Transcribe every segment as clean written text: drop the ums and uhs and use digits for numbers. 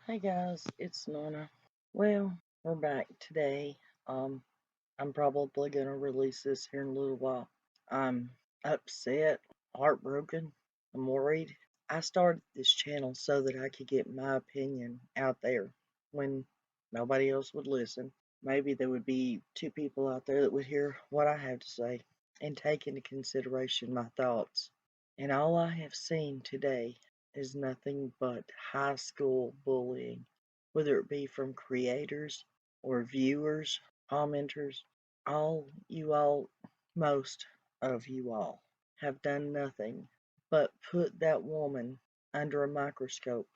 Hey guys, it's Nona. Well, we're back today. I'm probably gonna release this here in a little while. I'm upset, heartbroken, I'm worried. I started this channel so that I could get my opinion out there when nobody else would listen. Maybe there would be two people out there that would hear what I have to say and take into consideration my thoughts. And all I have seen today is nothing but high school bullying, whether it be from creators or viewers, commenters. Most of you all, have done nothing but put that woman under a microscope,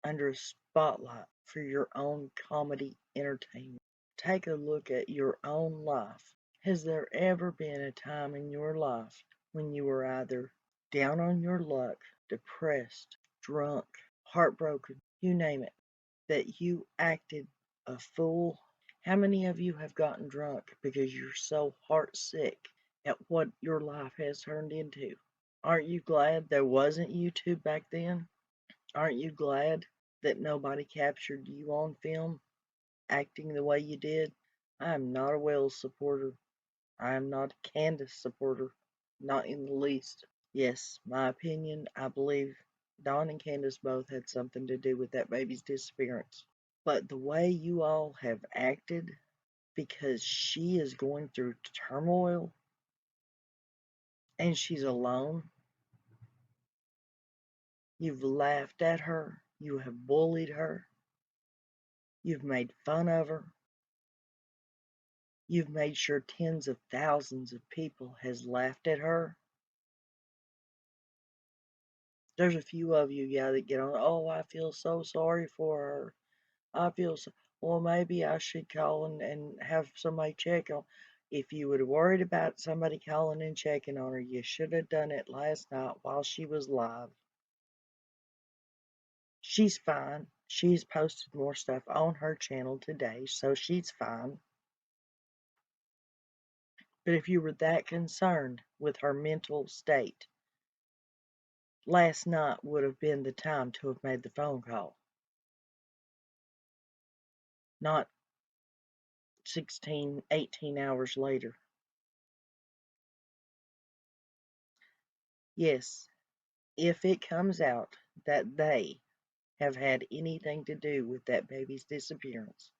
under a spotlight for your own comedy entertainment. Take a look at your own life. Has there ever been a time in your life when you were either down on your luck, depressed, drunk, heartbroken, you name it, that you acted a fool? How many of you have gotten drunk because you're so heartsick at what your life has turned into? Aren't you glad there wasn't YouTube back then? Aren't you glad that nobody captured you on film acting the way you did? I am not a Wells supporter. I am not a Candus supporter. Not in the least. Yes, my opinion, I believe Dawn and Candus both had something to do with that baby's disappearance. But the way you all have acted because she is going through turmoil and she's alone, you've laughed at her, you have bullied her, you've made fun of her, you've made sure tens of thousands of people has laughed at her. There's a few of you, yeah, that get on, oh, I feel so sorry for her. I feel so, well, maybe I should call and have somebody check on. If you would have worried about somebody calling and checking on her, you should have done it last night while she was live. She's fine. She's posted more stuff on her channel today, so she's fine. But if you were that concerned with her mental state, last night would have been the time to have made the phone call, not 16, 18 hours later. Yes, if it comes out that they have had anything to do with that baby's disappearance,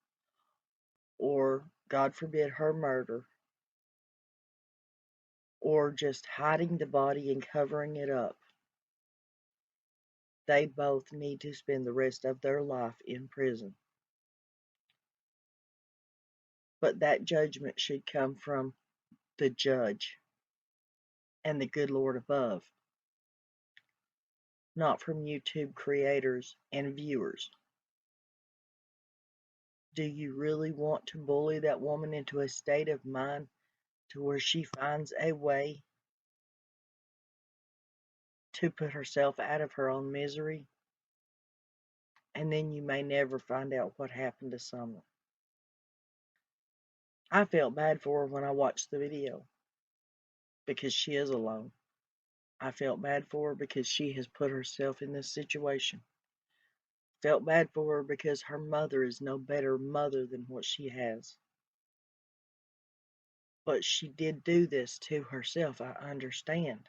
or God forbid her murder, or just hiding the body and covering it up, they both need to spend the rest of their life in prison. But that judgment should come from the judge and the good Lord above, not from YouTube creators and viewers. Do you really want to bully that woman into a state of mind to where she finds a way to put herself out of her own misery? And then you may never find out what happened to Summer. I felt bad for her when I watched the video because she is alone. I felt bad for her because she has put herself in this situation. Felt bad for her because her mother is no better mother than what she has. But she did do this to herself, I understand.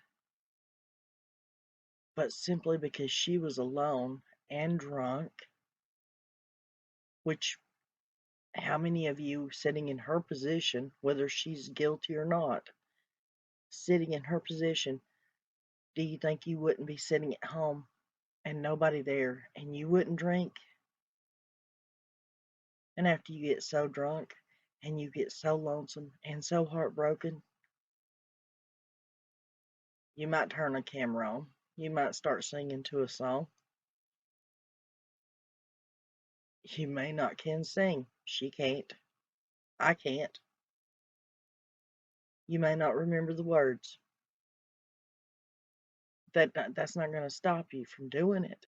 But simply because she was alone and drunk, which how many of you sitting in her position, whether she's guilty or not, sitting in her position, do you think you wouldn't be sitting at home and nobody there and you wouldn't drink? And after you get so drunk and you get so lonesome and so heartbroken, you might turn a camera on. You might start singing to a song. You may not can sing. She can't. I can't. You may not remember the words. That's not going to stop you from doing it.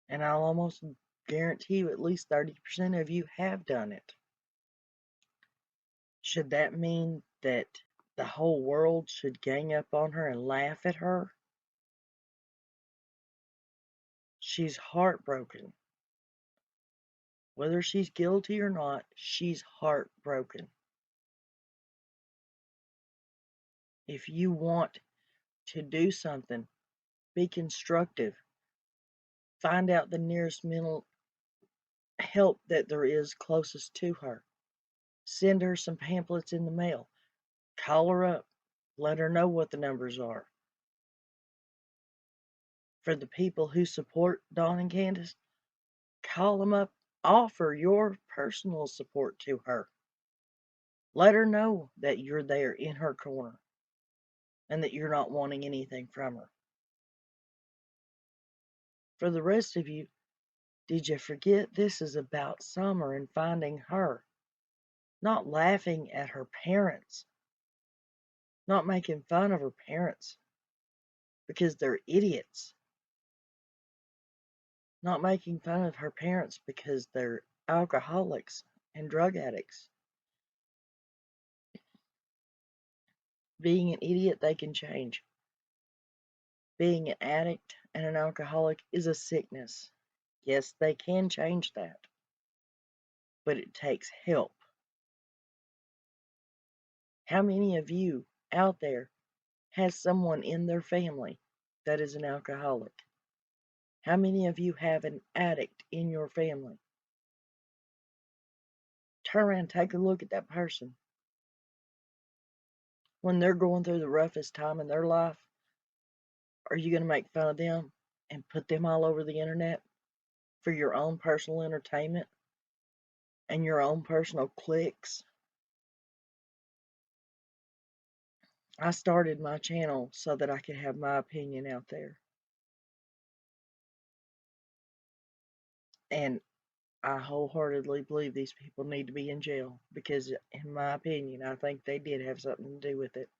And I'll almost guarantee you at least 30% of you have done it. Should that mean that the whole world should gang up on her and laugh at her? She's heartbroken. Whether she's guilty or not, she's heartbroken. If you want to do something, be constructive. Find out the nearest mental help that there is closest to her. Send her some pamphlets in the mail. Call her up. Let her know what the numbers are. For the people who support Dawn and Candus, call them up. Offer your personal support to her. Let her know that you're there in her corner and that you're not wanting anything from her. For the rest of you, did you forget this is about Summer and finding her? Not laughing at her parents. Not making fun of her parents because they're idiots. Not making fun of her parents because they're alcoholics and drug addicts. Being an idiot, they can change. Being an addict and an alcoholic is a sickness. Yes, they can change that, but it takes help. How many of you out there has someone in their family that is an alcoholic? How many of you have an addict in your family? Turn around and take a look at that person. When they're going through the roughest time in their life, are you going to make fun of them and put them all over the internet for your own personal entertainment and your own personal clicks? I started my channel so that I could have my opinion out there. And I wholeheartedly believe these people need to be in jail because, in my opinion, I think they did have something to do with it.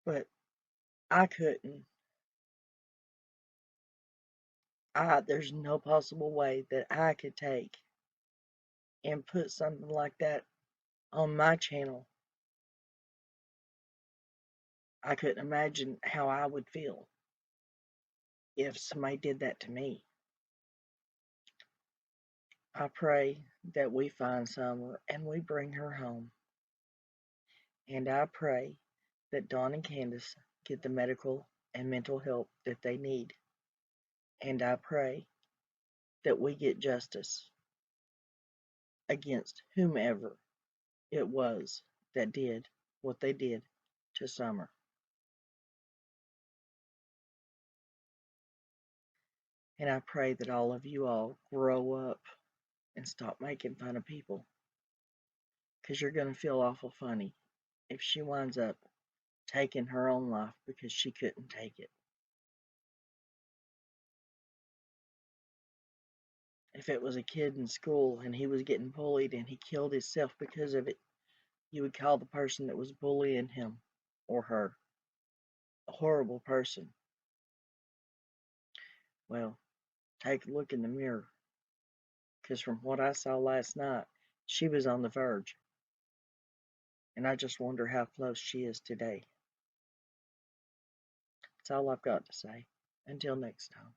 But I couldn't. There's no possible way that I could take and put something like that on my channel. I couldn't imagine how I would feel if somebody did that to me. I pray that we find Summer and we bring her home. And I pray that Dawn and Candus get the medical and mental help that they need. And I pray that we get justice against whomever it was that did what they did to Summer. And I pray that all of you all grow up and stop making fun of people. Because you're going to feel awful funny if she winds up taking her own life because she couldn't take it. If it was a kid in school and he was getting bullied and he killed himself because of it, you would call the person that was bullying him or her a horrible person. Well, take a look in the mirror. Because from what I saw last night, she was on the verge. And I just wonder how close she is today. That's all I've got to say. Until next time.